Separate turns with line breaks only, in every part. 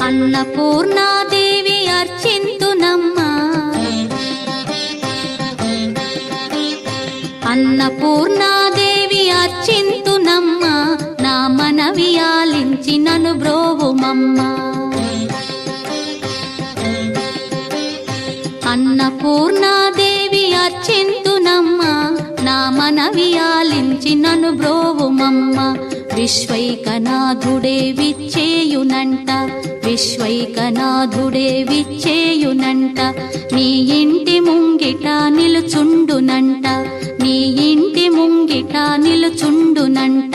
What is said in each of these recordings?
అన్నపూర్ణాదేవి అర్చింతునమ్మా, అన్నపూర్ణాదేవి అర్చింతునమ్మా, నా మనవి ఆలించి నన్ను బ్రోవుమమ్మా. అన్నపూర్ణాదేవి అర్చింతునమ్మా, నా మనవి ఆలించి నన్ను బ్రోవుమమ్మా. విశ్వైకనాథుడే విచ్చేయునంట, విశ్వైకనాథుడే విచ్చేయునంట, నీ ఇంటి ముంగిట నిలుచుండునంట, నీ ఇంటి ముంగిట నిలుచుండునంట.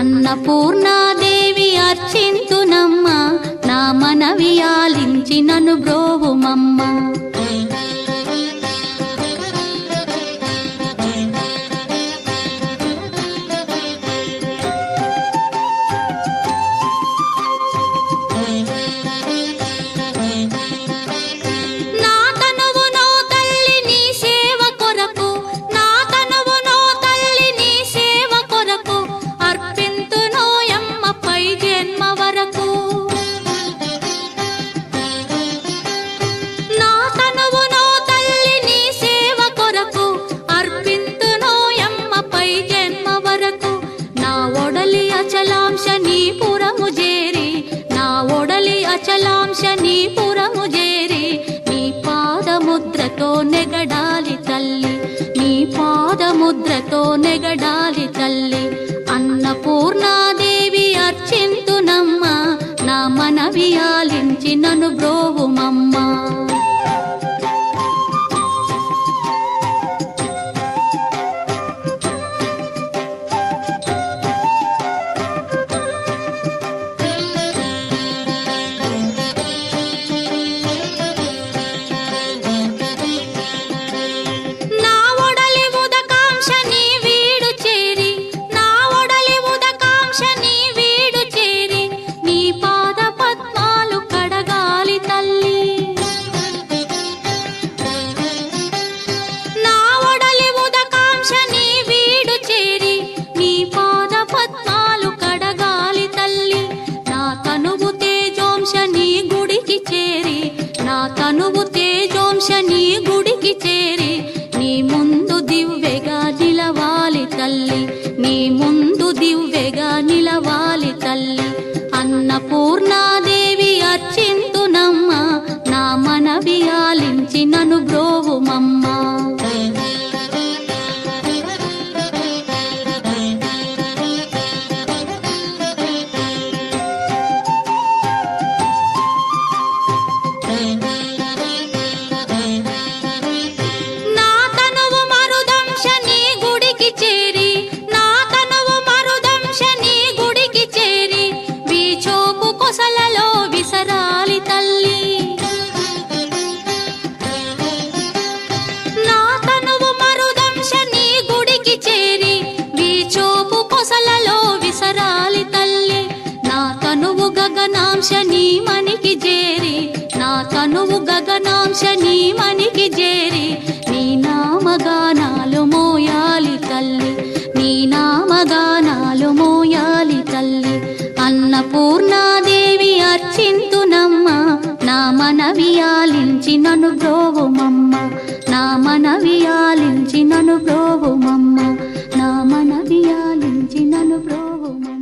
అన్నపూర్ణాదేవి అర్చింతునమ్మా, నా మనవి ఆలించి నన్ను బ్రోవుమమ్మా. అచలాంశ నీ పురము చేరి, నీ పాదముద్రతో నెగడాలి తల్లి, నీ పాదముద్రతో నెగడాలి తల్లి. అన్నపూర్ణాదేవి అర్చింతునమ్మా, నా మనవి ఆలించి నన్ను బ్రోవుమమ్మా. తనువు తేజోంశ నీ గుడికి చేరి, నీ ముందు దివ్వెగా నిలవాలి తల్లి, నీ ముందు దివ్వెగా నిలవాలి తల్లి. అన్నపూర్ణాదేవి అర్చింతునమ్మా, నా మనవి ఆలించి నన్ను బ్రోవుమమ్మా. గగనాంశ నీ మనికి చేరి, నా తనువు గగనాంశ నీ మనికి చేరి, నీ నామగానాలు మోయాలి తల్లి, నీ నామగానాలు మోయాలి తల్లి. అన్నపూర్ణాదేవి అర్చింతునమ్మా, నా మనవి ఆలించి నన్ను బ్రోవుమమ్మా, నా మనవి ఆలించి నన్ను బ్రోవుమమ్మా, నా మనవి ఆలించి నన్ను బ్రోవుమమ్మా.